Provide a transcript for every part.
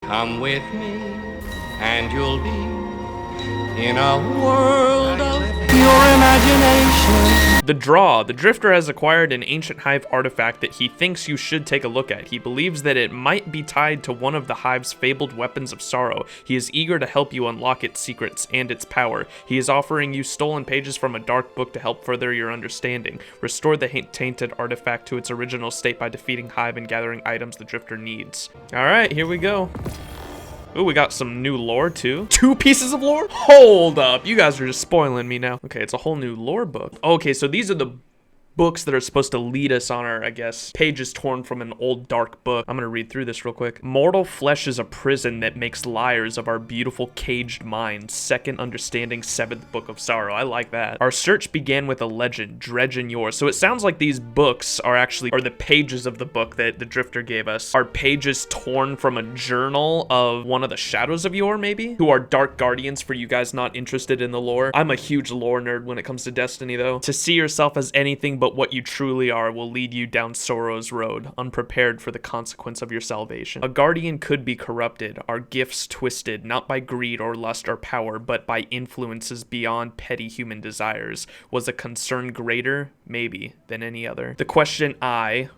Come with me, and you'll be in a world of pure imagination. The Draw. The Drifter has acquired an ancient hive artifact that he thinks you should take a look at. He believes that it might be tied to one of the hive's fabled weapons of sorrow. He is eager to help you unlock its secrets and its power. He is offering you stolen pages from a dark book to help further your understanding. Restore the tainted artifact to its original state by defeating hive and gathering items the Drifter needs. Alright, here we go. Ooh, we got some new lore, too. 2 pieces of lore? Hold up. You guys are just spoiling me now. Okay, it's a whole new lore book. Okay, so these are the books that are supposed to lead us on our, I guess, pages torn from an old dark book. I'm gonna read through this real quick. Mortal flesh is a prison that makes liars of our beautiful caged minds. Second understanding, 7th book of sorrow. I like that. Our search began with a legend, Dredge and Yore. So it sounds like these books are actually, or the pages of the book that the Drifter gave us, are pages torn from a journal of one of the Shadows of Yore, maybe? Who are dark guardians for you guys not interested in the lore. I'm a huge lore nerd when it comes to Destiny, though. To see yourself as anything but what you truly are will lead you down sorrow's road, unprepared for the consequence of your salvation. A guardian could be corrupted, our gifts twisted, not by greed or lust or power, but by influences beyond petty human desires. Was a concern greater? Maybe, than any other. The question I'm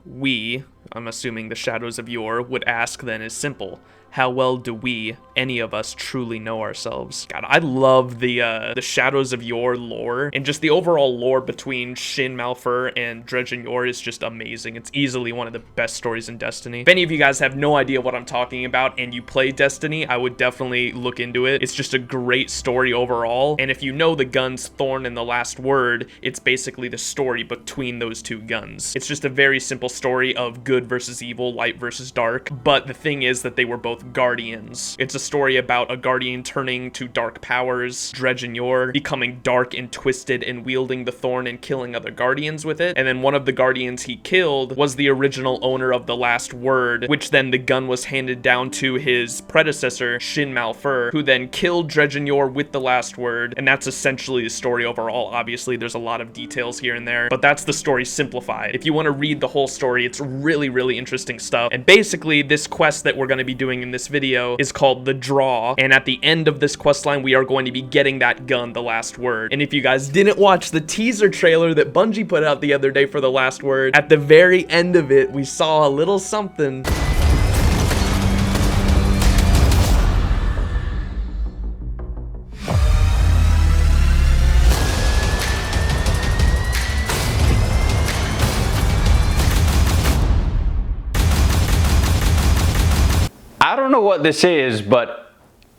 assuming the Shadows of Yore, would ask then is simple. How well do we, any of us, truly know ourselves? God, I love the Shadows of Yore lore, and just the overall lore between Shin Malphur and Dredge and Yore is just amazing. It's easily one of the best stories in Destiny. If any of you guys have no idea what I'm talking about and you play Destiny, I would definitely look into it. It's just a great story overall, and if you know the guns Thorn and the Last Word, it's basically the story between those 2 guns. It's just a very simple story of good versus evil, light versus dark, but the thing is that they were both guardians. It's a story about a guardian turning to dark powers, Dredge and Yore becoming dark and twisted and wielding the thorn and killing other guardians with it. And then one of the guardians he killed was the original owner of the Last Word, which then the gun was handed down to his predecessor, Shin Malphur, who then killed Dredge and Yore with the Last Word. And that's essentially the story overall. Obviously, there's a lot of details here and there, but that's the story simplified. If you want to read the whole story, it's really, really interesting stuff. And basically, this quest that we're going to be doing in this video is called The Draw, and at the end of this quest line we are going to be getting that gun, the Last Word. And if you guys didn't watch the teaser trailer that Bungie put out the other day for the Last Word, at the very end of it we saw a little something. I don't know what this is, but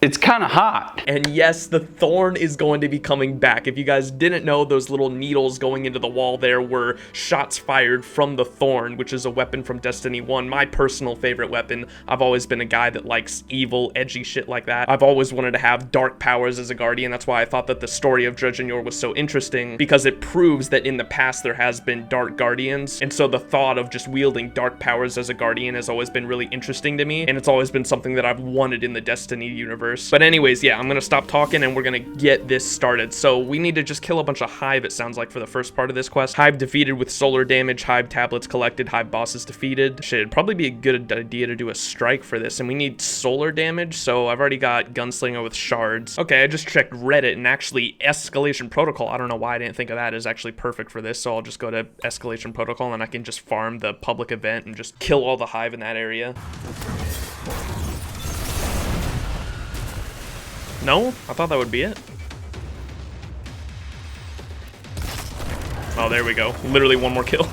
it's kind of hot. And yes, the thorn is going to be coming back. If you guys didn't know, those little needles going into the wall there were shots fired from the thorn, which is a weapon from Destiny 1, my personal favorite weapon. I've always been a guy that likes evil, edgy shit like that. I've always wanted to have dark powers as a guardian. That's why I thought that the story of Dredge and Yore was so interesting, because it proves that in the past there has been dark guardians. And so the thought of just wielding dark powers as a guardian has always been really interesting to me, and it's always been something that I've wanted in the Destiny universe. But anyways, yeah, I'm gonna stop talking and we're gonna get this started. So we need to just kill a bunch of hive, it sounds like, for the first part of this quest. Hive defeated with solar damage, hive tablets collected, hive bosses defeated. Shit, it'd probably be a good idea to do a strike for this, and we need solar damage, so I've already got gunslinger with shards. Okay, I just checked Reddit, and actually escalation protocol, I don't know why I didn't think of that, is actually perfect for this. So I'll just go to escalation protocol and I can just farm the public event and just kill all the hive in that area. No? I thought that would be it. Oh, there we go. Literally one more kill.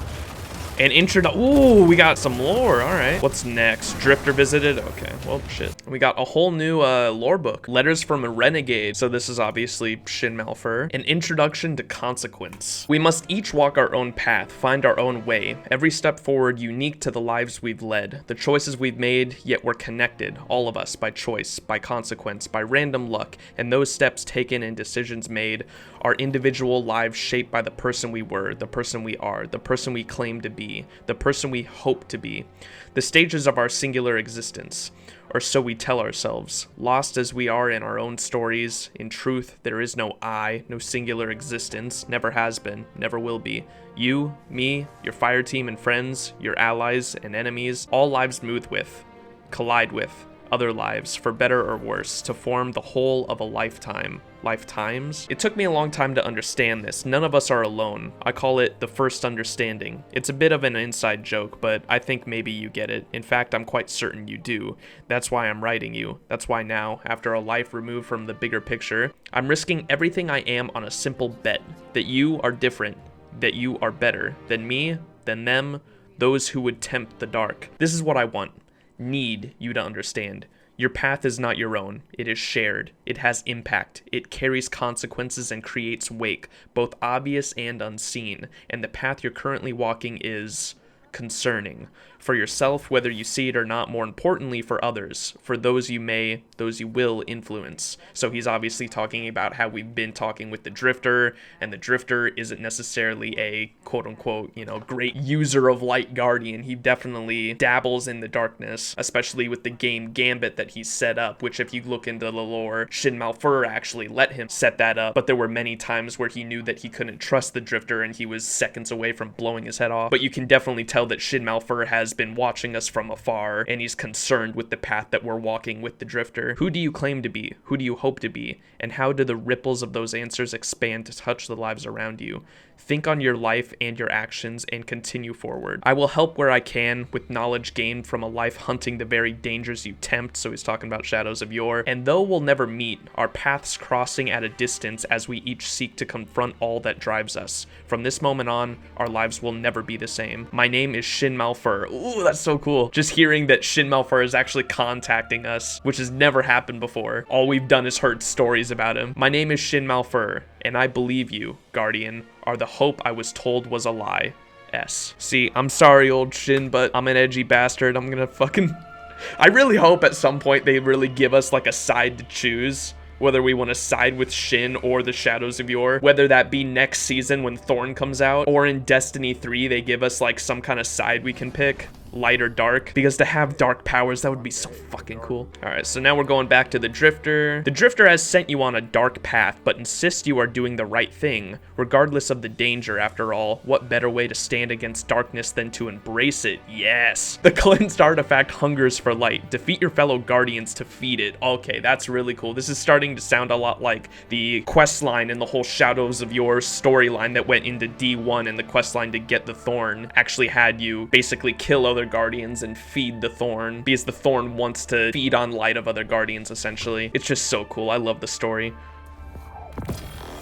An ooh, we got some lore. All right. What's next? Drifter visited. Okay. Well, shit. We got a whole new lore book. Letters from a Renegade. So this is obviously Shin Malphur. An introduction to consequence. We must each walk our own path, find our own way. Every step forward unique to the lives we've led. The choices we've made, yet we're connected. All of us by choice, by consequence, by random luck. And those steps taken and decisions made, our individual lives shaped by the person we were, the person we are, the person we claim to be, the person we hope to be, the stages of our singular existence, or so we tell ourselves. Lost as we are in our own stories, in truth, there is no I, no singular existence, never has been, never will be. You, me, your fire team and friends, your allies and enemies, all lives move with, collide with, other lives, for better or worse, to form the whole of a lifetime. Lifetimes? It took me a long time to understand this. None of us are alone. I call it the first understanding. It's a bit of an inside joke, but I think maybe you get it. In fact, I'm quite certain you do. That's why I'm writing you. That's why now, after a life removed from the bigger picture, I'm risking everything I am on a simple bet that you are different, that you are better than me, than them, those who would tempt the dark. This is what I need you to understand. Your path is not your own. It is shared. It has impact. It carries consequences and creates wake, both obvious and unseen. And the path you're currently walking is concerning. For yourself, whether you see it or not, more importantly for others, for those you will influence. So he's obviously talking about how we've been talking with the Drifter, and the Drifter isn't necessarily a quote-unquote, great user of light guardian. He definitely dabbles in the darkness, especially with the game Gambit that he's set up, which if you look into the lore, Shin Malphur actually let him set that up, but there were many times where he knew that he couldn't trust the Drifter and he was seconds away from blowing his head off. But you can definitely tell that Shin Malphur has been watching us from afar, and he's concerned with the path that we're walking with the Drifter. Who do you claim to be? Who do you hope to be? And how do the ripples of those answers expand to touch the lives around you? Think on your life and your actions and continue forward. I will help where I can with knowledge gained from a life hunting the very dangers you tempt, so he's talking about Shadows of Yore. And though we'll never meet, our paths crossing at a distance as we each seek to confront all that drives us. From this moment on, our lives will never be the same. My name is Shin Malphur. Ooh, that's so cool. Just hearing that Shin Malphur is actually contacting us, which has never happened before. All we've done is heard stories about him. My name is Shin Malphur, and I believe you, Guardian, are the hope I was told was a lie. S. See, I'm sorry, old Shin, but I'm an edgy bastard. I'm gonna fucking... I really hope at some point they really give us like a side to choose, whether we want to side with Shin or the Shadows of Yore, whether that be next season when Thorn comes out, or in Destiny 3 they give us like some kind of side we can pick, light or dark, because to have dark powers, that would be so fucking cool. All right, so now we're going back to the Drifter. The Drifter has sent you on a dark path, but insists you are doing the right thing, regardless of the danger. After all, what better way to stand against darkness than to embrace it? Yes. The cleansed artifact hungers for light. Defeat your fellow guardians to feed it. Okay, that's really cool. This is starting to sound a lot like the quest line and the whole Shadows of Yore storyline that went into D1, and the quest line to get the Thorn actually had you basically kill other guardians and feed the Thorn, because the Thorn wants to feed on light of other guardians, essentially. It's just so cool. I love the story.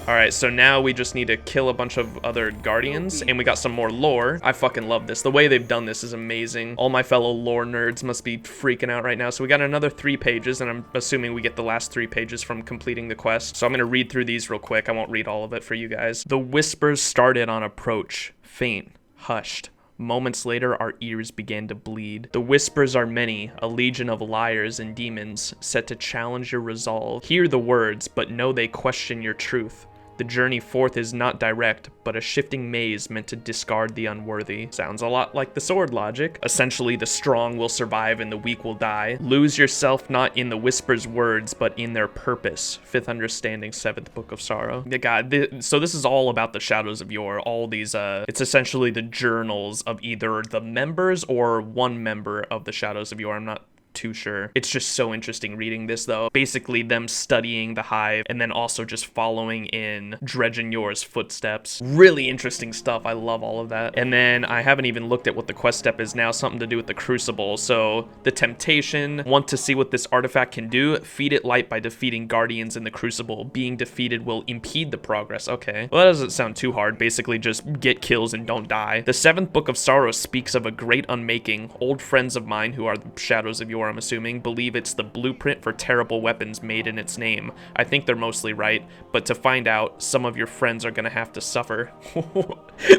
Alright, so now we just need to kill a bunch of other guardians, and we got some more lore. I fucking love this. The way they've done this is amazing. All my fellow lore nerds must be freaking out right now. So we got another 3 pages, and I'm assuming we get the last 3 pages from completing the quest. So I'm gonna read through these real quick. I won't read all of it for you guys. The whispers started on approach, faint, hushed. Moments later, our ears began to bleed. The whispers are many, a legion of liars and demons, set to challenge your resolve. Hear the words, but know they question your truth. The journey forth is not direct, but a shifting maze meant to discard the unworthy. Sounds a lot like the sword logic. Essentially, the strong will survive and the weak will die. Lose yourself not in the whisper's words, but in their purpose. 5th Understanding, 7th Book of Sorrow. Yeah, God, so this is all about the Shadows of Yore. All these, it's essentially the journals of either the members or one member of the Shadows of Yore. I'm not too sure. It's just so interesting reading this, though. Basically them studying the hive and then also just following in Dredgen Yore's footsteps. Really interesting stuff. I love all of that. And then I haven't even looked at what the quest step is now, something to do with the Crucible. So the temptation, want to see what this artifact can do, feed it light by defeating guardians in the Crucible. Being defeated will impede the progress. Okay, well, that doesn't sound too hard. Basically just get kills and don't die. The 7th Book of Sorrow speaks of a great unmaking. Old friends of mine who are the Shadows of Yore, I'm assuming, believe it's the blueprint for terrible weapons made in its name. I think they're mostly right, but to find out, some of your friends are gonna have to suffer.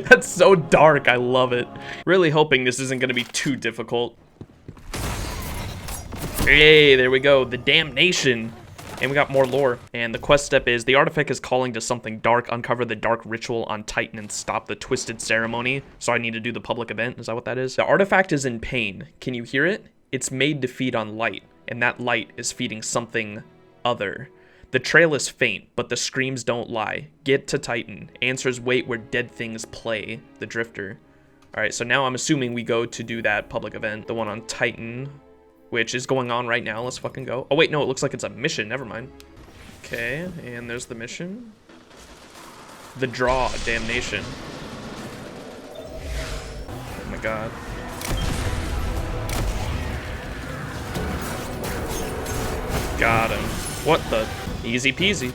That's so dark. I love it. Really hoping this isn't gonna be too difficult. Hey, there we go. The damnation. And we got more lore. And the quest step is, the artifact is calling to something dark. Uncover the dark ritual on Titan and stop the twisted ceremony. So I need to do the public event. Is that what that is? The artifact is in pain. Can you hear it? It's made to feed on light, and that light is feeding something other. The trail is faint, but the screams don't lie. Get to Titan. Answers wait where dead things play. The Drifter. Alright, so now I'm assuming we go to do that public event. The one on Titan. which is going on right now. Let's fucking go. Oh, wait, no, it looks like it's a mission. Never mind. Okay, and there's the mission. The draw, damnation. Oh my god. Got him. What the? Easy peasy.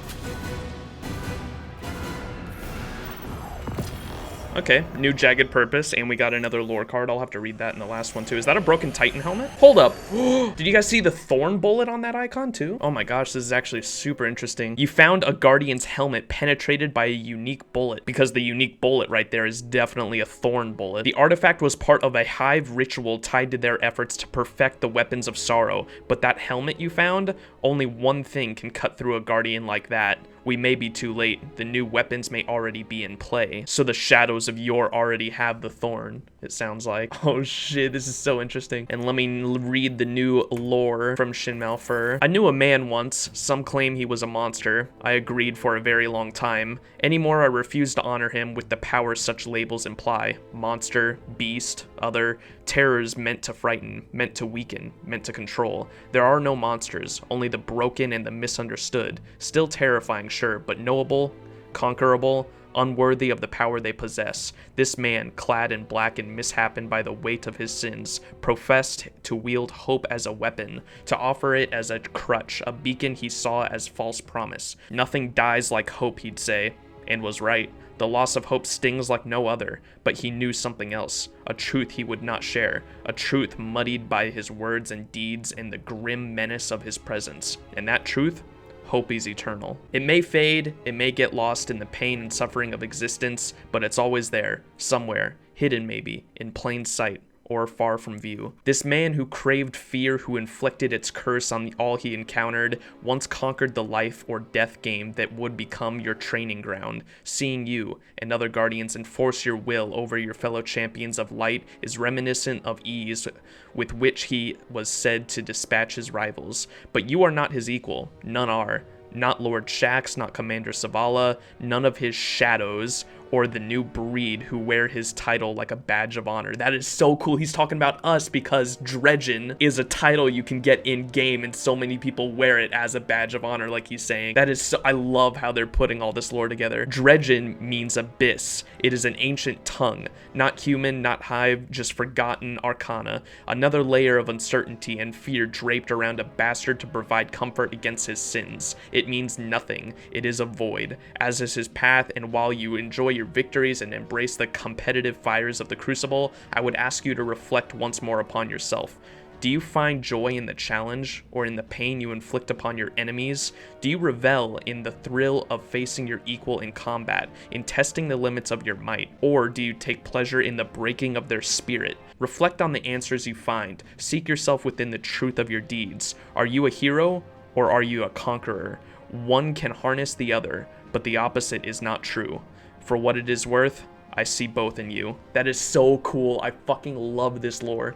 Okay, new Jagged Purpose, and we got another lore card. I'll have to read that in the last one, too. Is that a Broken Titan helmet? Hold up. Did you guys see the thorn bullet on that icon, too? Oh my gosh, this is actually super interesting. You found a Guardian's helmet penetrated by a unique bullet, because the unique bullet right there is definitely a thorn bullet. The artifact was part of a hive ritual tied to their efforts to perfect the weapons of sorrow, but that helmet you found, only one thing can cut through a Guardian like that. We may be too late. The new weapons may already be in play. So the shadows of Yor already have the thorn, it sounds like. Oh shit, this is so interesting. And let me read the new lore from Shin Malphur. I knew a man once. Some claim he was a monster. I agreed for a very long time. Anymore, I refuse to honor him with the power such labels imply. Monster, beast, other. Terrors meant to frighten, meant to weaken, meant to control. There are no monsters, only the broken and the misunderstood. Still terrifying, sure, but knowable, conquerable, unworthy of the power they possess. This man, clad in black and misshapen by the weight of his sins, professed to wield hope as a weapon, to offer it as a crutch, a beacon he saw as false promise. Nothing dies like hope, he'd say, and was right. The loss of hope stings like no other, but he knew something else, a truth he would not share, a truth muddied by his words and deeds and the grim menace of his presence. And that truth? Hope is eternal. It may fade, it may get lost in the pain and suffering of existence, but it's always there, somewhere, hidden maybe, in plain sight, or far from view. This man who craved fear, who inflicted its curse on all he encountered, once conquered the life or death game that would become your training ground. Seeing you and other guardians enforce your will over your fellow champions of light is reminiscent of ease with which he was said to dispatch his rivals. But you are not his equal. None are. Not Lord Shax, not Commander Savala, none of his shadows, or the new breed who wear his title like a badge of honor. That is so cool. He's talking about us because Dredgen is a title you can get in game and so many people wear it as a badge of honor, like he's saying. That is so, I love how they're putting all this lore together. Dredgen means abyss. It is an ancient tongue, not human, not hive, just forgotten arcana. Another layer of uncertainty and fear draped around a bastard to provide comfort against his sins. It means nothing. It is a void, as is his path, and while you enjoy your victories and embrace the competitive fires of the Crucible, I would ask you to reflect once more upon yourself. Do you find joy in the challenge or in the pain you inflict upon your enemies? Do you revel in the thrill of facing your equal in combat, in testing the limits of your might? Or do you take pleasure in the breaking of their spirit? Reflect on the answers you find. Seek yourself within the truth of your deeds. Are you a hero or are you a conqueror? One can harness the other, but the opposite is not true. For what it is worth, I see both in you. That is so cool. I fucking love this lore.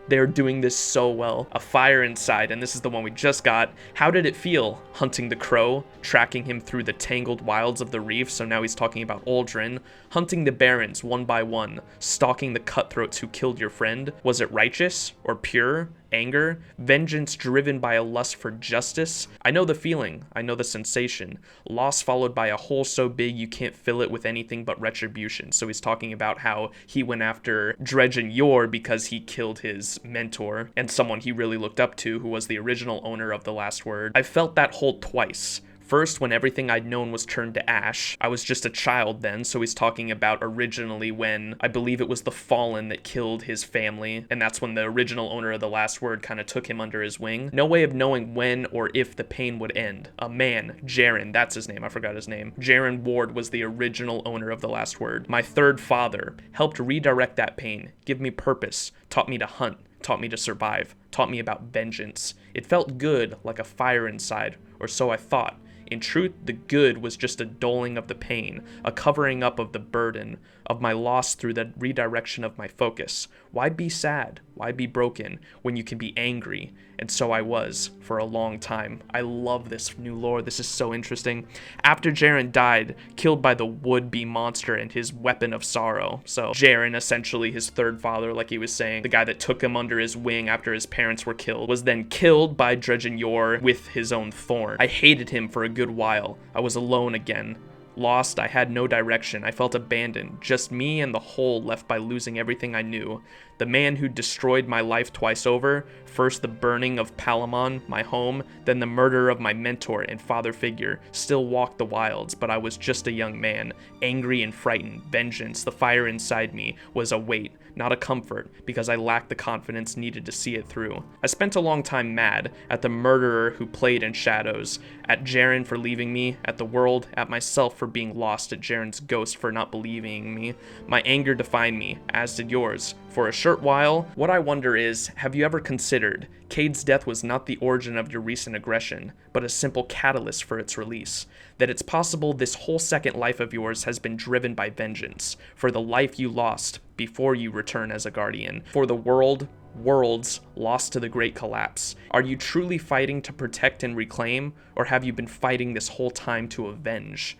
They're doing this so well. A fire inside, and this is the one we just got. How did it feel hunting the crow, tracking him through the tangled wilds of the reef, so now he's talking about Aldrin, hunting the barons one by one, stalking the cutthroats who killed your friend? Was it righteous or pure? Anger? Vengeance driven by a lust for justice? I know the feeling, I know the sensation. Loss followed by a hole so big you can't fill it with anything but retribution. So he's talking about how he went after Dredgen Yor because he killed his mentor and someone he really looked up to, who was the original owner of the Last Word. I felt that hole twice. First, when everything I'd known was turned to ash. I was just a child then, so he's talking about originally when, I believe it was the Fallen that killed his family, and that's when the original owner of the Last Word kind of took him under his wing. No way of knowing when or if the pain would end. A man, Jaren, that's his name, I forgot his name. Jaren Ward was the original owner of the Last Word. My third father helped redirect that pain, give me purpose, taught me to hunt, taught me to survive, taught me about vengeance. It felt good, like a fire inside, or so I thought. In truth, the good was just a dulling of the pain, a covering up of the burden of my loss through the redirection of my focus. Why be sad? Why be broken when you can be angry? And so I was for a long time. I love this new lore. This is so interesting. After Jaren died, killed by the would-be monster and his weapon of sorrow. So Jaren, essentially his third father, like he was saying, the guy that took him under his wing after his parents were killed, was then killed by Dredgen Yor with his own thorn. I hated him for a good while. I was alone again. Lost, I had no direction. I felt abandoned, just me and the hole left by losing everything I knew. The man who destroyed my life twice over, first the burning of Palamon, my home, then the murder of my mentor and father figure, still walked the wilds, but I was just a young man, angry and frightened. Vengeance, the fire inside me, was a weight, not a comfort, because I lacked the confidence needed to see it through. I spent a long time mad at the murderer who played in shadows, at Jaren for leaving me, at the world, at myself for being lost, at Jaren's ghost for not believing me. My anger defined me, as did yours. For a short while, what I wonder is, have you ever considered Cade's death was not the origin of your recent aggression, but a simple catalyst for its release? That it's possible this whole second life of yours has been driven by vengeance, for the life you lost before you return as a guardian, for the worlds lost to the great collapse. Are you truly fighting to protect and reclaim, or have you been fighting this whole time to avenge?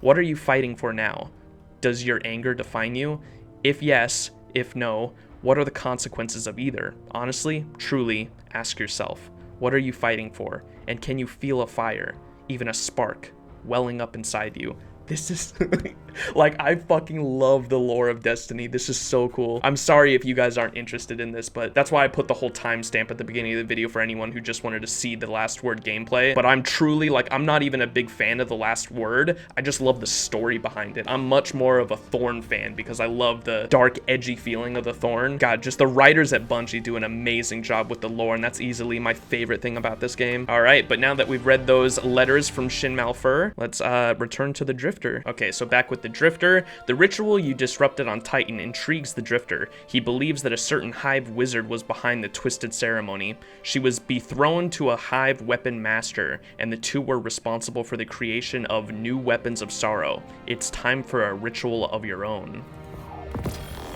What are you fighting for now? Does your anger define you? If yes, if no, what are the consequences of either? Honestly, truly, ask yourself, what are you fighting for? And can you feel a fire, even a spark, welling up inside you? This is like, I fucking love the lore of Destiny. This is so cool. I'm sorry if you guys aren't interested in this, but that's why I put the whole timestamp at the beginning of the video for anyone who just wanted to see the Last Word gameplay. But I'm truly, like, I'm not even a big fan of the Last Word. I just love the story behind it. I'm much more of a Thorn fan because I love the dark, edgy feeling of the Thorn. God, just the writers at Bungie do an amazing job with the lore, and that's easily my favorite thing about this game. All right, but now that we've read those letters from Shin Malphur, let's return to the Drifter. Okay, so back with the Drifter. The ritual you disrupted on Titan intrigues the Drifter. He believes that a certain Hive wizard was behind the twisted ceremony. She was betrothed to a Hive weapon master, and the two were responsible for the creation of new weapons of sorrow. It's time for a ritual of your own.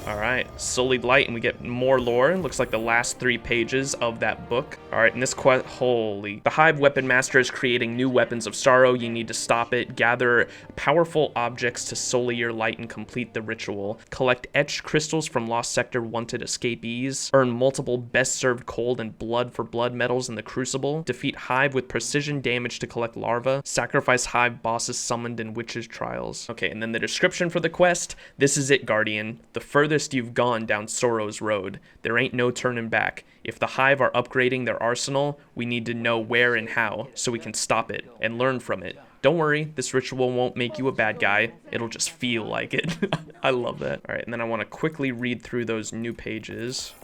Alright, Sullied Light, and we get more lore. Looks like the last 3 pages of that book. Alright, in this quest, holy. The Hive Weapon Master is creating new weapons of sorrow. You need to stop it. Gather powerful objects to sully your light and complete the ritual. Collect etched crystals from Lost Sector wanted escapees. Earn multiple best served cold and blood for blood medals in the Crucible. Defeat Hive with precision damage to collect larvae. Sacrifice Hive bosses summoned in witches' trials. Okay, and then the description for the quest. This is it, Guardian. The furthest you've gone down Sorrow's road. There ain't no turning back. If the Hive are upgrading their arsenal, we need to know where and how, so we can stop it and learn from it. Don't worry, this ritual won't make you a bad guy. It'll just feel like it. I love that. All right, and then I want to quickly read through those new pages.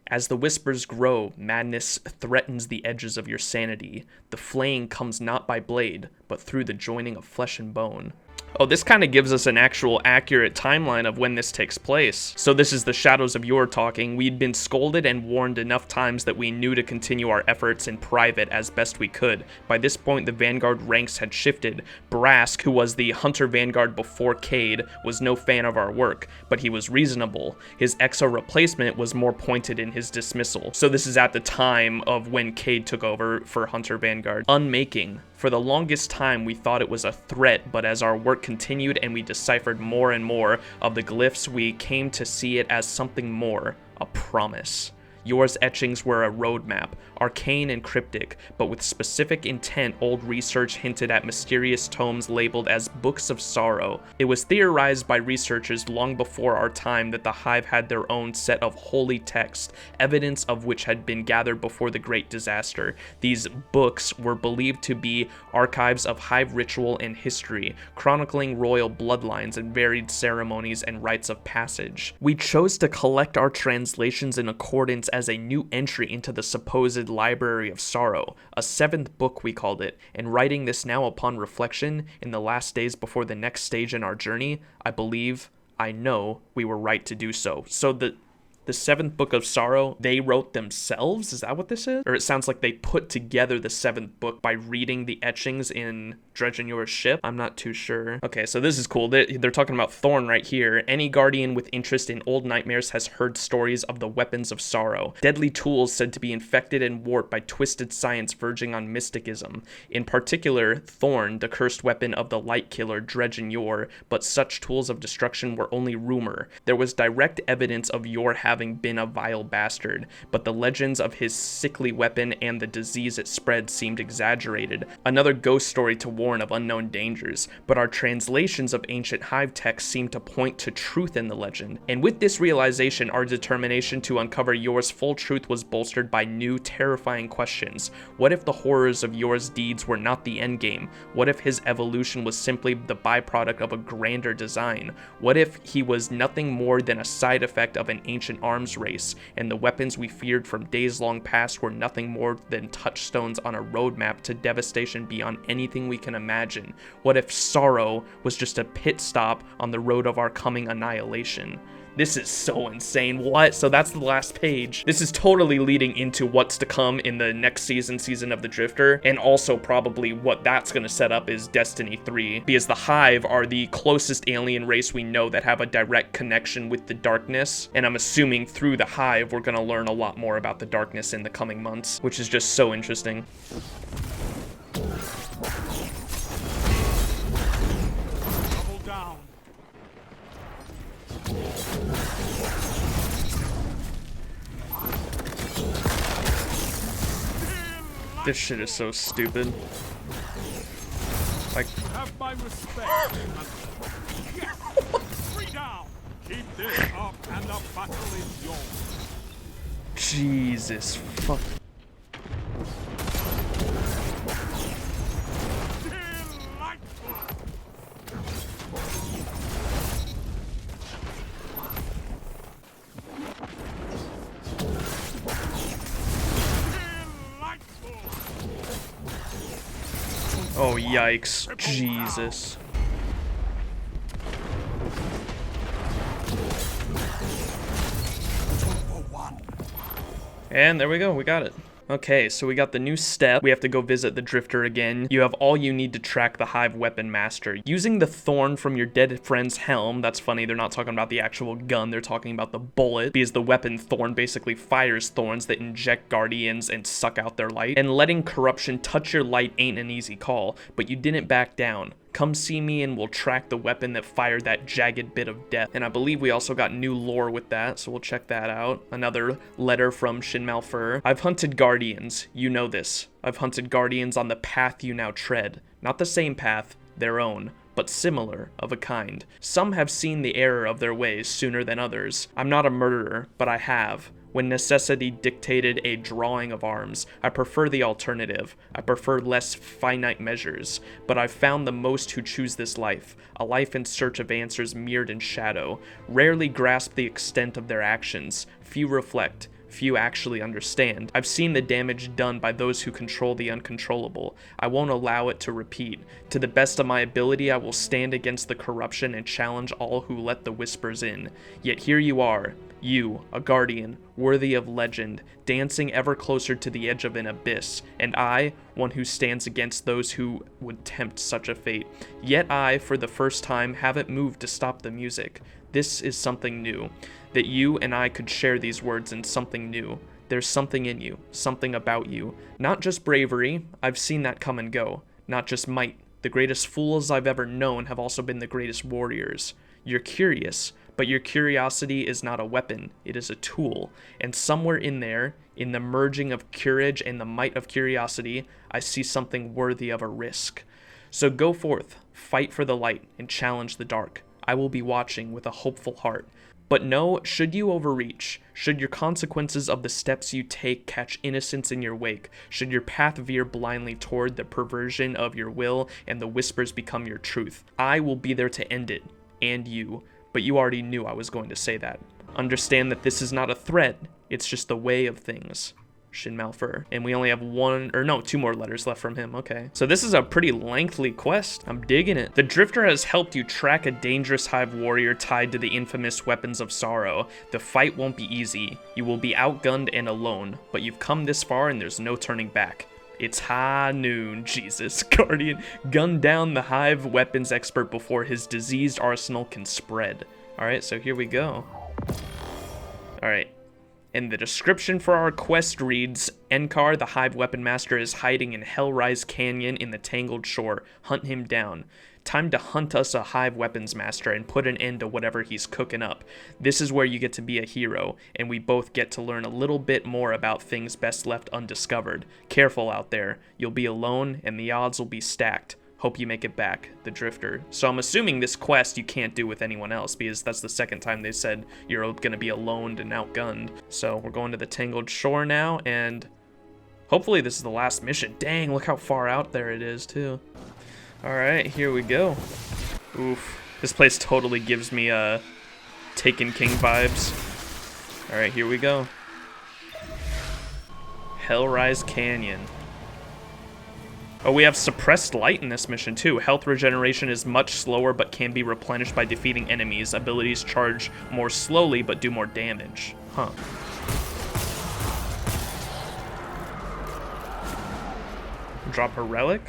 As the whispers grow, madness threatens the edges of your sanity. The flaying comes not by blade, but through the joining of flesh and bone. Oh, this kind of gives us an actual accurate timeline of when this takes place. So this is the Shadows of Yore talking. We'd been scolded and warned enough times that we knew to continue our efforts in private as best we could. By this point, the Vanguard ranks had shifted. Brask, who was the Hunter Vanguard before Cade, was no fan of our work, but he was reasonable. His Exo replacement was more pointed in his dismissal. So this is at the time of when Cade took over for Hunter Vanguard. Unmaking. For the longest time, we thought it was a threat, but as our work continued and we deciphered more and more of the glyphs, we came to see it as something more, a promise. Yours etchings were a roadmap, arcane and cryptic, but with specific intent. Old research hinted at mysterious tomes labeled as Books of Sorrow. It was theorized by researchers long before our time that the Hive had their own set of holy text, evidence of which had been gathered before the Great Disaster. These books were believed to be archives of Hive ritual and history, chronicling royal bloodlines and varied ceremonies and rites of passage. We chose to collect our translations in accordance as a new entry into the supposed Library of Sorrow, a 7th book we called it, and writing this now upon reflection, in the last days before the next stage in our journey, I believe, I know, we were right to do so. So The Seventh Book of Sorrow, they wrote themselves? Is that what this is? Or it sounds like they put together the Seventh Book by reading the etchings in Dredgenyor's ship? I'm not too sure. Okay, so this is cool. They're talking about Thorn right here. Any guardian with interest in old nightmares has heard stories of the weapons of sorrow. Deadly tools said to be infected and warped by twisted science verging on mysticism. In particular, Thorn, the cursed weapon of the light killer Dredgenyor, but such tools of destruction were only rumor. There was direct evidence of Yor having been a vile bastard, but the legends of his sickly weapon and the disease it spread seemed exaggerated. Another ghost story to warn of unknown dangers, but our translations of ancient hive texts seem to point to truth in the legend. And with this realization, our determination to uncover Yor's full truth was bolstered by new, terrifying questions. What if the horrors of Yor's deeds were not the endgame? What if his evolution was simply the byproduct of a grander design? What if he was nothing more than a side effect of an ancient arms race, and the weapons we feared from days long past were nothing more than touchstones on a roadmap to devastation beyond anything we can imagine? What if sorrow was just a pit stop on the road of our coming annihilation? This is so insane. What? So that's the last page. This is totally leading into what's to come in the next season of the Drifter, and also probably what that's going to set up is Destiny 3, because the Hive are the closest alien race we know that have a direct connection with the darkness, and I'm assuming through the Hive we're going to learn a lot more about the darkness in the coming months, which is just so interesting. Double down. This shit is so stupid. Like, Have my respect. Three down. Keep this up and the battle is yours. Jesus fuck. Delightful. Delightful. Oh, yikes. Jesus. And there we go, we got it. Okay, so we got the new step. We have to go visit the Drifter again. You have all you need to track the Hive Weapon Master. Using the thorn from your dead friend's helm, that's funny, they're not talking about the actual gun, they're talking about the bullet, because the weapon thorn basically fires thorns that inject guardians and suck out their light. And letting corruption touch your light ain't an easy call, but you didn't back down. Come see me and we'll track the weapon that fired that jagged bit of death. And I believe we also got new lore with that, so we'll check that out. Another letter from Shin Malphur. I've hunted guardians, you know this. I've hunted guardians on the path you now tread. Not the same path, their own, but similar of a kind. Some have seen the error of their ways sooner than others. I'm not a murderer, but I have. When necessity dictated a drawing of arms, I prefer the alternative. I prefer less finite measures. But I've found the most who choose this life, a life in search of answers mirrored in shadow, rarely grasp the extent of their actions. Few reflect. Few actually understand. I've seen the damage done by those who control the uncontrollable. I won't allow it to repeat. To the best of my ability, I will stand against the corruption and challenge all who let the whispers in. Yet here you are. You, a guardian, worthy of legend, dancing ever closer to the edge of an abyss, and I, one who stands against those who would tempt such a fate. Yet I, for the first time, haven't moved to stop the music. This is something new. That you and I could share these words in something new. There's something in you, something about you. Not just bravery, I've seen that come and go. Not just might. The greatest fools I've ever known have also been the greatest warriors. You're curious. But your curiosity is not a weapon, it is a tool. And somewhere in there, in the merging of courage and the might of curiosity, I see something worthy of a risk. So go forth, fight for the light, and challenge the dark. I will be watching with a hopeful heart. But know, should you overreach, should your consequences of the steps you take catch innocence in your wake, should your path veer blindly toward the perversion of your will and the whispers become your truth, I will be there to end it, and you. But you already knew I was going to say that. Understand that this is not a threat, it's just the way of things. Shin Malphur. And we only have two more letters left from him. Okay. So this is a pretty lengthy quest. I'm digging it. The Drifter has helped you track a dangerous Hive warrior tied to the infamous Weapons of Sorrow. The fight won't be easy. You will be outgunned and alone, but you've come this far and there's no turning back. It's high noon, Jesus. Guardian, gun down the Hive weapons expert before his diseased arsenal can spread. All right, so here we go. All right. And the description for our quest reads, Enkar, the Hive Weapon Master, is hiding in Hellrise Canyon in the Tangled Shore. Hunt him down. Time to hunt us a Hive Weapons Master and put an end to whatever he's cooking up. This is where you get to be a hero, and we both get to learn a little bit more about things best left undiscovered. Careful out there. You'll be alone, and the odds will be stacked. Hope you make it back, the Drifter. So I'm assuming this quest you can't do with anyone else, because that's the second time they said you're gonna be alone and outgunned. So we're going to the Tangled Shore now, and hopefully this is the last mission. Dang, look how far out there it is, too. All right, here we go. Oof, this place totally gives me Taken King vibes. All right, here we go. Hellrise Canyon. Oh, we have suppressed light in this mission too. Health regeneration is much slower but can be replenished by defeating enemies. Abilities charge more slowly but do more damage. Huh. Drop a relic?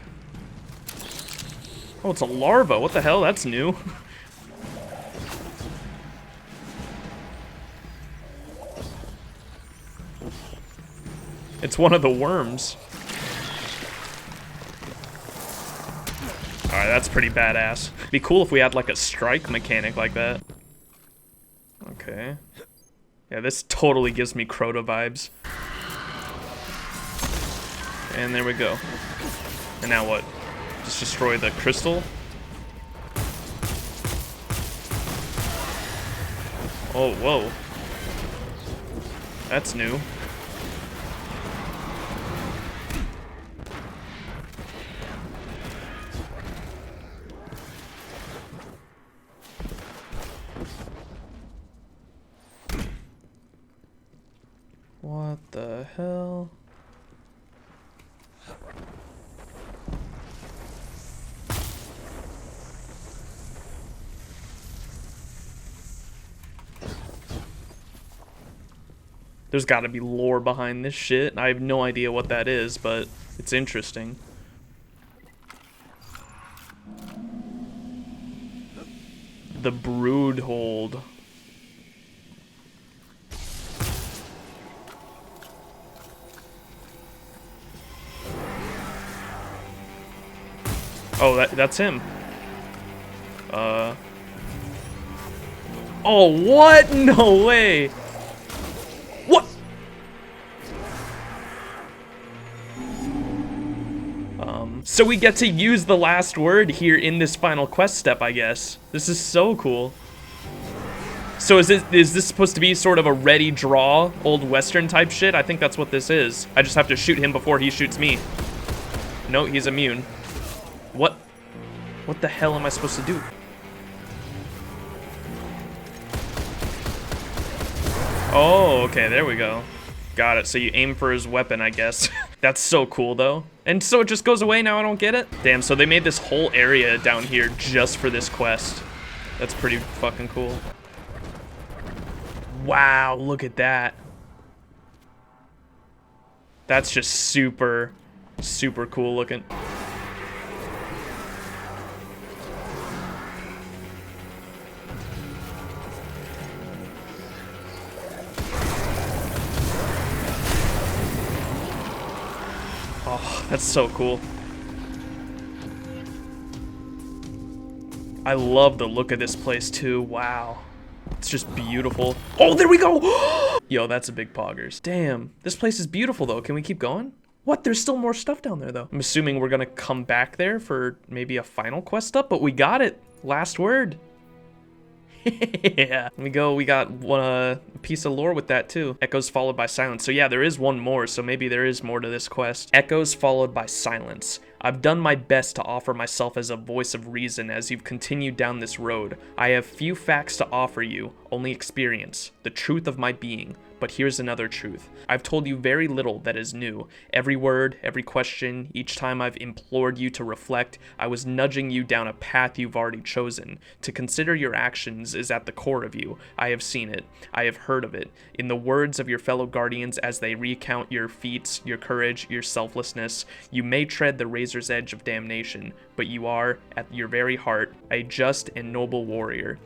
Oh, it's a larva. What the hell? That's new. It's one of the worms. Alright, that's pretty badass. Be cool if we had like a strike mechanic like that. Okay. Yeah, this totally gives me Crota vibes. And there we go. And now what? Just destroy the crystal? Oh, whoa. That's new. What the hell? There's gotta be lore behind this shit. I have no idea what that is, but it's interesting. The Broodhold. Oh, that's him. Oh, what? No way. What? So we get to use the last word here in this final quest step, I guess. This is so cool. So is this supposed to be sort of a ready draw, old Western type shit? I think that's what this is. I just have to shoot him before he shoots me. No, he's immune. What? What the hell am I supposed to do? Oh, okay, there we go. Got it. So you aim for his weapon, I guess. That's so cool, though. And so it just goes away now, I don't get it? Damn, so they made this whole area down here just for this quest. That's pretty fucking cool. Wow, look at that. That's just super, super cool looking. Oh, that's so cool. I love the look of this place too. Wow. It's just beautiful. Oh, there we go. Yo, that's a big poggers. Damn. This place is beautiful though. Can we keep going? What? There's still more stuff down there though. I'm assuming we're gonna come back there for maybe a final quest up, but we got it. Last word. Yeah. Let me go. We got one piece of lore with that too. Echoes followed by silence. So yeah, there is one more. So maybe there is more to this quest. Echoes followed by silence. I've done my best to offer myself as a voice of reason as you've continued down this road. I have few facts to offer you, only experience, the truth of my being. but here's another truth. I've told you very little that is new. Every word, every question, each time I've implored you to reflect, I was nudging you down a path you've already chosen. To consider your actions is at the core of you. I have seen it. I have heard of it. In the words of your fellow guardians as they recount your feats, your courage, your selflessness, you may tread the razor's edge of damnation, but you are, at your very heart, a just and noble warrior.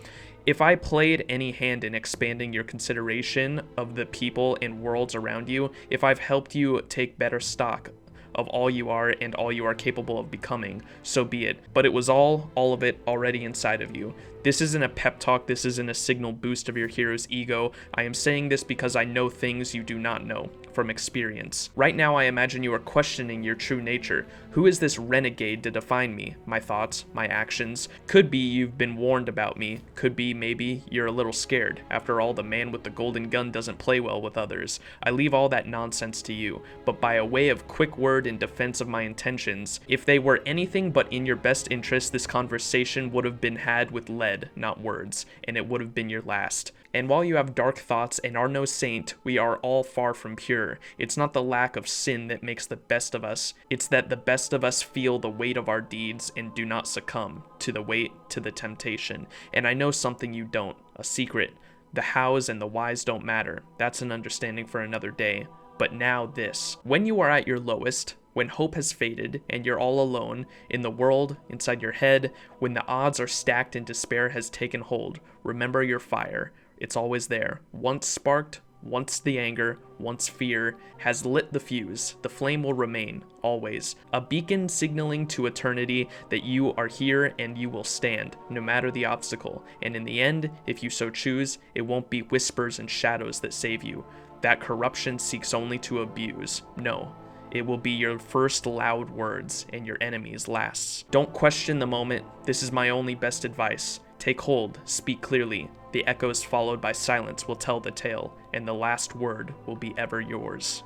If I played any hand in expanding your consideration of the people and worlds around you, if I've helped you take better stock of all you are and all you are capable of becoming, so be it. But it was all of it already inside of you. This isn't a pep talk, this isn't a signal boost of your hero's ego. I am saying this because I know things you do not know, from experience. Right now I imagine you are questioning your true nature. Who is this renegade to define me? My thoughts, my actions? Could be you've been warned about me. Could be maybe you're a little scared. After all, the man with the golden gun doesn't play well with others. I leave all that nonsense to you, but by a way of quick word in defense of my intentions, if they were anything but in your best interest, this conversation would have been had with lead, not words, and it would have been your last. And while you have dark thoughts and are no saint, we are all far from pure. It's not the lack of sin that makes the best of us, it's that the best of us feel the weight of our deeds and do not succumb to the weight, to the temptation. And I know something you don't, a secret. The hows and the whys don't matter. That's an understanding for another day. But now this. When you are at your lowest, when hope has faded and you're all alone in the world, inside your head, when the odds are stacked and despair has taken hold, remember your fire. It's always there. Once sparked, once the anger, once fear has lit the fuse, the flame will remain, always. A beacon signaling to eternity that you are here and you will stand, no matter the obstacle. And in the end, if you so choose, it won't be whispers and shadows that save you. That corruption seeks only to abuse. No. It will be your first loud words and your enemy's lasts. Don't question the moment. This is my only best advice. Take hold, speak clearly. The echoes followed by silence will tell the tale, and the last word will be ever yours.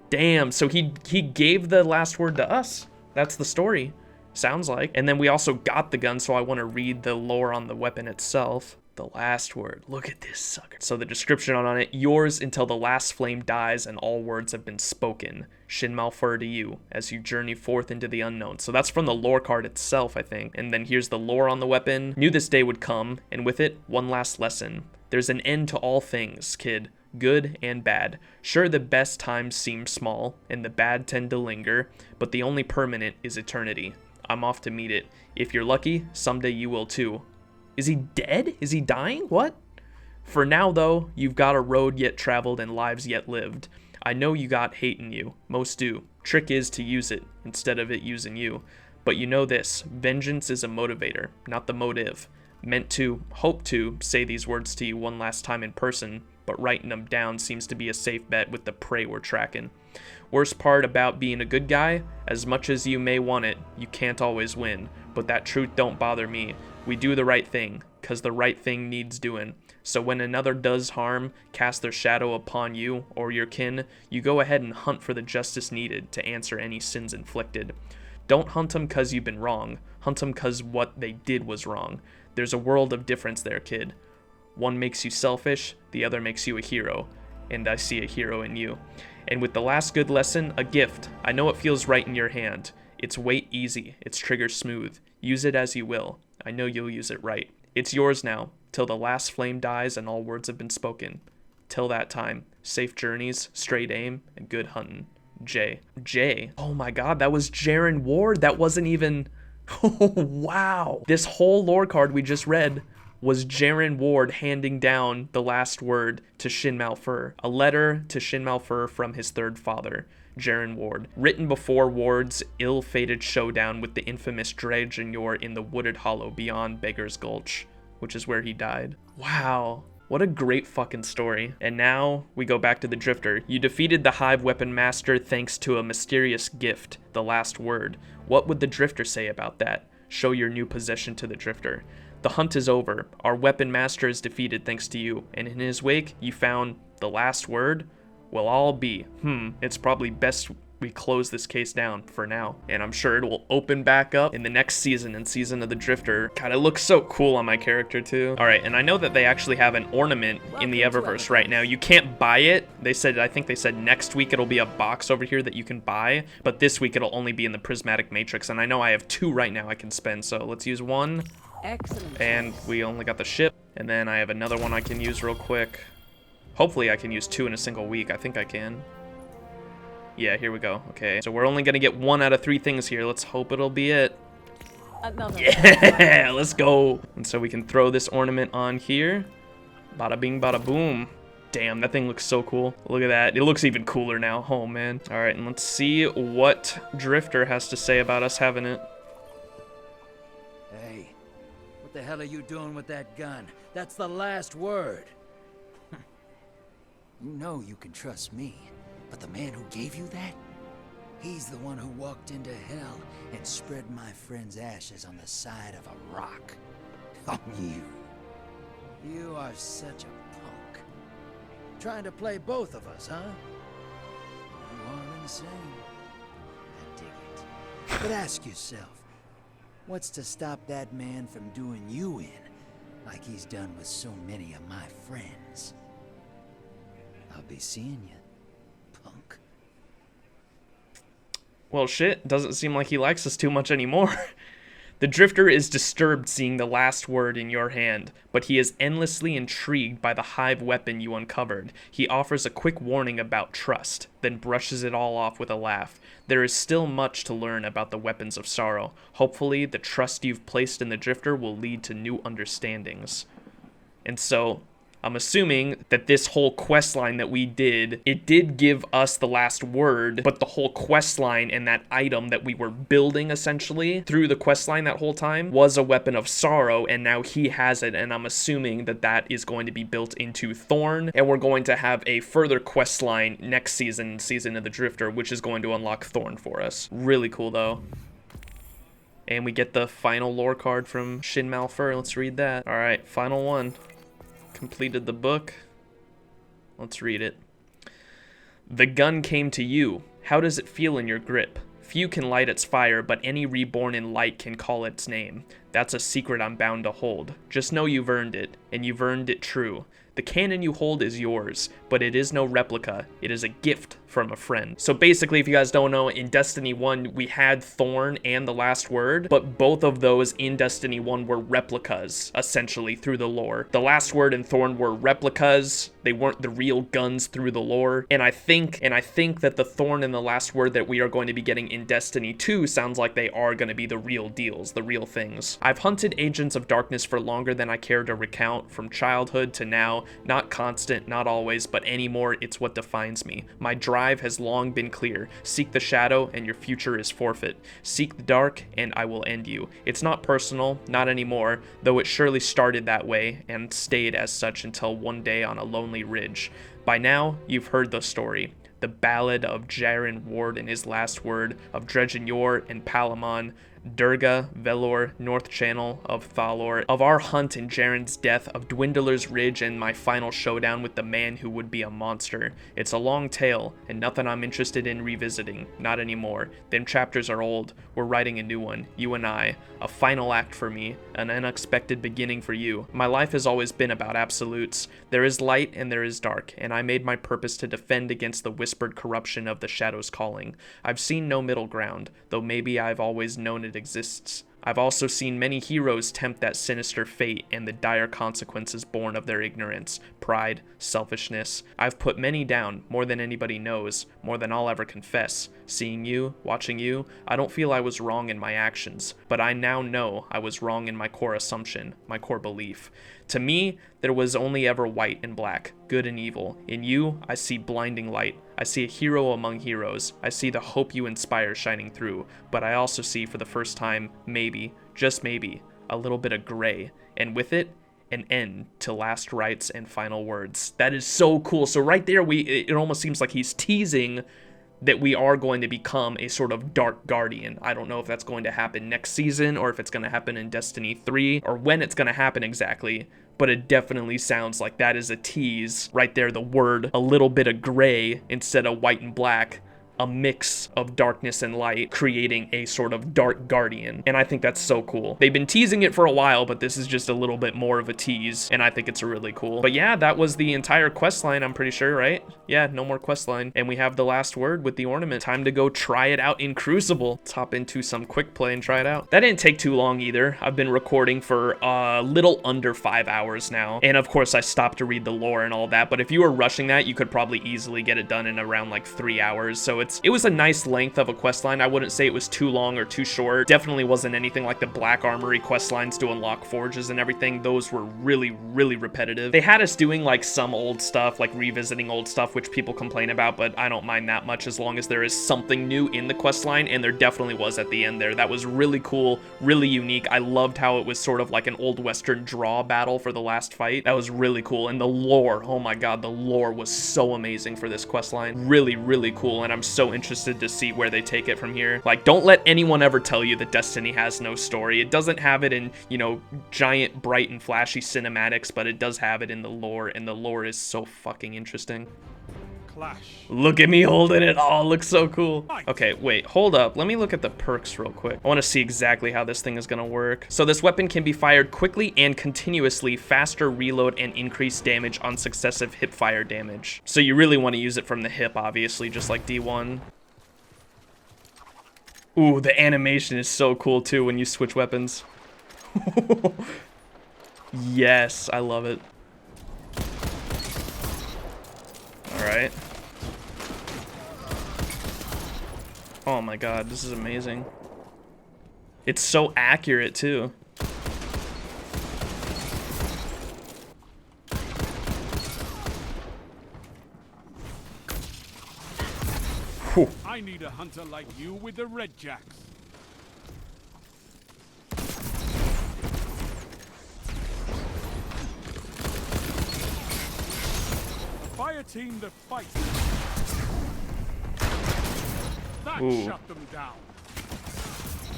Damn, so he gave the last word to us. That's the story. Sounds like. And then we also got the gun, so I want to read the lore on the weapon itself. The last word. Look at this sucker. So the description on it, yours until the last flame dies and all words have been spoken. Shin Malphur to you as you journey forth into the unknown. So that's from the lore card itself, I think. And then here's the lore on the weapon. Knew this day would come, and with it, one last lesson. There's an end to all things, kid. Good and bad. Sure, the best times seem small, and the bad tend to linger, but the only permanent is eternity. I'm off to meet it. If you're lucky, someday you will too. Is he dead? Is he dying? What? For now, though, you've got a road yet traveled and lives yet lived. I know you got hate in you. Most do. Trick is to use it, instead of it using you. But you know this. Vengeance is a motivator, not the motive. Meant to, hope to, say these words to you one last time in person, but writing them down seems to be a safe bet with the prey we're tracking. Worst part about being a good guy, as much as you may want it, you can't always win. But that truth don't bother me. We do the right thing, 'cause the right thing needs doing. So when another does harm, cast their shadow upon you or your kin, you go ahead and hunt for the justice needed to answer any sins inflicted. Don't hunt them 'cause you've been wrong. Hunt them 'cause what they did was wrong. There's a world of difference there, kid. One makes you selfish, the other makes you a hero. And I see a hero in you. And with the last good lesson, a gift. I know it feels right in your hand. Its weight easy, its trigger smooth. Use it as you will. I know you'll use it right. It's yours now, till the last flame dies and all words have been spoken. Till that time, safe journeys, straight aim, and good hunting. Jay. Jay? Oh my god, that was Jaren Ward. That wasn't even... Oh, wow. This whole lore card we just read was Jaren Ward handing down the last word to Shin Malphur. A letter to Shin Malphur from his third father, Jaren Ward. Written before Ward's ill-fated showdown with the infamous Dragonyor in the wooded hollow beyond Beggar's Gulch, which is where he died. Wow. What a great fucking story. And now we go back to the Drifter. You defeated the Hive Weapon Master thanks to a mysterious gift, the last word. What would the Drifter say about that? Show your new possession to the Drifter. The hunt is over. Our Weapon Master is defeated thanks to you. And in his wake, you found the last word? Will all be. It's probably best we close this case down for now. And I'm sure it will open back up in the next season, and Season of the Drifter. God, it looks so cool on my character too. All right, and I know that they actually have an ornament in the Eververse right now. You can't buy it. I think they said next week it'll be a box over here that you can buy, but this week it'll only be in the Prismatic Matrix, and I know I have 2 right now I can spend, so let's use 1. Excellent. And we only got the ship, and then I have another one I can use real quick. Hopefully I can use 2 in a single week. I think I can. Yeah, here we go. Okay, so we're only gonna get 1 out of 3 things here. Let's hope it'll be it. Another. Yeah, let's go. And so we can throw this ornament on here. Bada bing, bada boom. Damn, that thing looks so cool. Look at that. It looks even cooler now. Oh, man. All right, and let's see what Drifter has to say about us having it. Hey, what the hell are you doing with that gun? That's the last word. You know you can trust me, but the man who gave you that? He's the one who walked into hell and spread my friend's ashes on the side of a rock. Oh, you. You are such a punk. Trying to play both of us, huh? You are insane. I dig it. But ask yourself, what's to stop that man from doing you in like he's done with so many of my friends? I'll be seeing you, punk. Well, shit, doesn't seem like he likes us too much anymore. The Drifter is disturbed seeing the last word in your hand, but he is endlessly intrigued by the hive weapon you uncovered. He offers a quick warning about trust, then brushes it all off with a laugh. There is still much to learn about the weapons of sorrow. Hopefully, the trust you've placed in the Drifter will lead to new understandings. And so, I'm assuming that this whole quest line that we did, it did give us the last word, but the whole quest line and that item that we were building essentially through the quest line that whole time was a weapon of sorrow, and now he has it, and I'm assuming that that is going to be built into Thorn, and we're going to have a further quest line next season, Season of the Drifter, which is going to unlock Thorn for us. Really cool though. And we get the final lore card from Shin Malfur. Let's read that. All right, final one. Completed the book. Let's read it. The gun came to you. How does it feel in your grip? Few can light its fire, but any reborn in light can call its name. That's a secret I'm bound to hold. Just know you've earned it, and you've earned it true. The cannon you hold is yours, but it is no replica. It is a gift from a friend. So basically, if you guys don't know, in Destiny 1, we had Thorn and the last word, but both of those in Destiny 1 were replicas, essentially, through the lore. The last word and Thorn were replicas. They weren't the real guns through the lore. And I think that the Thorn and the last word that we are going to be getting in Destiny 2 sounds like they are going to be the real deals, the real things. I've hunted agents of darkness for longer than I care to recount, from childhood to now. Not constant, not always, but anymore, it's what defines me. My drive has long been clear. Seek the shadow, and your future is forfeit. Seek the dark, and I will end you. It's not personal, not anymore, though it surely started that way, and stayed as such until one day on a lonely ridge. By now, you've heard the story. The ballad of Jaren Ward and his last word, of Dredgen Yor and Palamon, Durga, Velor, North Channel, of Thalor, of our hunt and Jaren's death, of Dwindler's Ridge and my final showdown with the man who would be a monster. It's a long tale, and nothing I'm interested in revisiting. Not anymore. Them chapters are old. We're writing a new one, you and I. A final act for me, an unexpected beginning for you. My life has always been about absolutes. There is light and there is dark, and I made my purpose to defend against the whispered corruption of the Shadow's calling. I've seen no middle ground, though maybe I've always known it exists. I've also seen many heroes tempt that sinister fate and the dire consequences born of their ignorance, pride, selfishness. I've put many down, more than anybody knows, more than I'll ever confess. Seeing you, watching you, I don't feel I was wrong in my actions, but I now know I was wrong in my core assumption, my core belief. To me, there was only ever white and black, good and evil. In you, I see blinding light. I see a hero among heroes. I see the hope you inspire shining through. But I also see for the first time, maybe, just maybe, a little bit of gray. And with it, an end to last rites and final words. That is so cool. So right there, it almost seems like he's teasing that we are going to become a sort of Dark Guardian. I don't know if that's going to happen next season or if it's going to happen in Destiny 3 or when it's going to happen exactly, but it definitely sounds like that is a tease right there, the word a little bit of gray instead of white and black. a mix of darkness and light, creating a sort of dark guardian. And I think that's so cool. They've been teasing it for a while, but this is just a little bit more of a tease, and I think it's really cool. But yeah, that was the entire quest line, I'm pretty sure, right? Yeah, no more quest line. And we have the last word with the ornament. Time to go try it out in Crucible. Let's hop into some quick play and try it out. That didn't take too long either. I've been recording for a little under 5 hours now. And of course I stopped to read the lore and all that, but if you were rushing that, you could probably easily get it done in around like 3 hours. So it was a nice length of a quest line. I wouldn't say it was too long or too short. Definitely wasn't anything like the Black Armory quest lines to unlock forges and everything. Those were really, really repetitive. They had us doing like some old stuff, like revisiting old stuff, which people complain about, but I don't mind that much as long as there is something new in the quest line, and there definitely was at the end there. That was really cool, really unique. I loved how it was sort of like an old western draw battle for the last fight. That was really cool. And the lore, oh my god, the lore was so amazing for this quest line. Really, really cool, and I'm so interested to see where they take it from here. Like, don't let anyone ever tell you that Destiny has no story. It doesn't have it in, you know, giant, bright, and flashy cinematics, but it does have it in the lore, and the lore is so fucking interesting. Clash. Look at me holding it. Oh, it looks so cool. Okay, wait, hold up. Let me look at the perks real quick. I want to see exactly how this thing is going to work. So this weapon can be fired quickly and continuously, faster reload, and increased damage on successive hip fire damage. So you really want to use it from the hip, obviously, just like D1. Ooh, the animation is so cool too when you switch weapons. Yes, I love it. All right. Oh my god, this is amazing. It's so accurate too. Whew. I need a hunter like you with the red jacks. Fire team that fights. That Ooh. shut them down.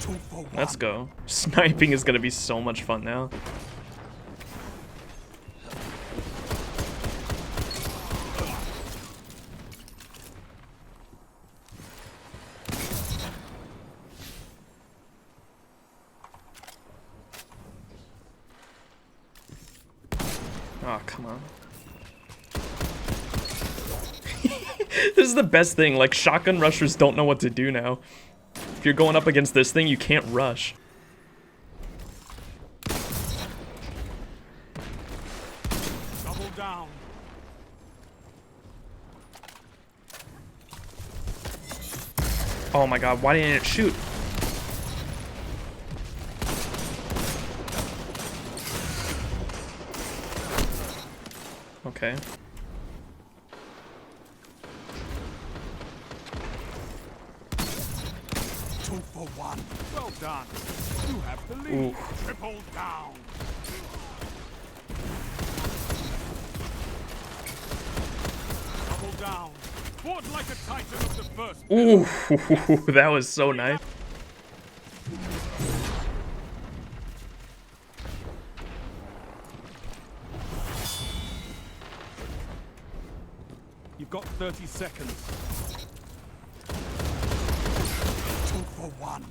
2 for 1. Let's go. Sniping is gonna be so much fun now. Oh, come on. This is the best thing. Like, shotgun rushers don't know what to do now. If you're going up against this thing, you can't rush. Double down. Oh my god, why didn't it shoot? Okay. For 1. Well done. You have the lead. Ooh. Triple down. Double down. Fought like a titan of the first. Ooh, that was so nice. You've got 30 seconds. 2 for 1.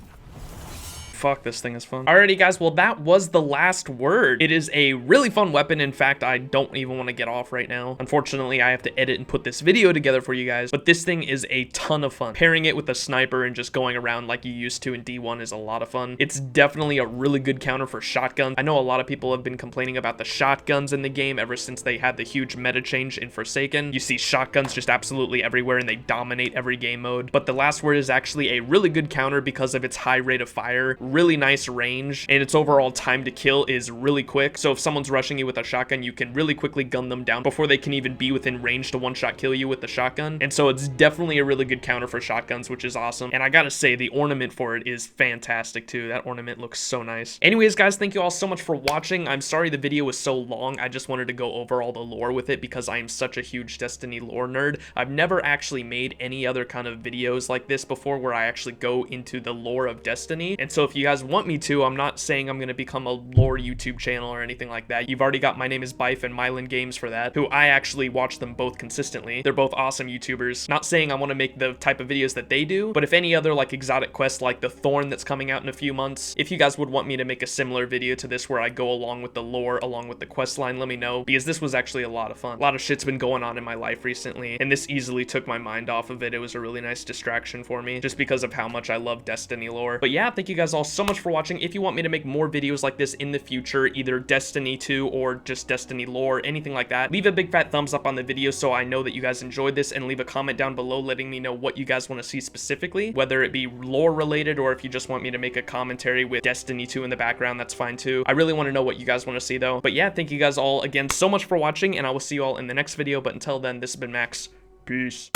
Fuck, this thing is fun. Alrighty, guys, well, that was the last word. It is a really fun weapon. In fact, I don't even want to get off right now. Unfortunately, I have to edit and put this video together for you guys, but this thing is a ton of fun. Pairing it with a sniper and just going around like you used to in D1 is a lot of fun. It's definitely a really good counter for shotguns. I know a lot of people have been complaining about the shotguns in the game ever since they had the huge meta change in Forsaken. You see shotguns just absolutely everywhere and they dominate every game mode, but the last word is actually a really good counter because of its high rate of fire, really nice range, and its overall time to kill is really quick. So if someone's rushing you with a shotgun, you can really quickly gun them down before they can even be within range to one-shot kill you with the shotgun. And so it's definitely a really good counter for shotguns, which is awesome. And I gotta say, the ornament for it is fantastic too. That ornament looks so nice. Anyways, guys, thank you all so much for watching. I'm sorry the video was so long. I just wanted to go over all the lore with it because I am such a huge Destiny lore nerd. I've never actually made any other kind of videos like this before where I actually go into the lore of Destiny. And so if you guys want me to, I'm not saying I'm going to become a lore YouTube channel or anything like that. You've already got My Name is Bife and Mylan Games for that, who I actually watch them both consistently. They're both awesome YouTubers. Not saying I want to make the type of videos that they do, but if any other like exotic quests like the Thorn that's coming out in a few months, if you guys would want me to make a similar video to this where I go along with the lore, along with the quest line, let me know, because this was actually a lot of fun. A lot of shit's been going on in my life recently, and this easily took my mind off of it. It was a really nice distraction for me, just because of how much I love Destiny lore. But yeah, thank you guys all so much for watching. If you want me to make more videos like this in the future, either Destiny 2 or just Destiny lore, anything like that, leave a big fat thumbs up on the video so I know that you guys enjoyed this, and leave a comment down below letting me know what you guys want to see specifically, whether it be lore related or if you just want me to make a commentary with Destiny 2 in the background, that's fine too. I really want to know what you guys want to see though. But yeah, thank you guys all again so much for watching, and I will see you all in the next video. But until then, this has been Max. Peace.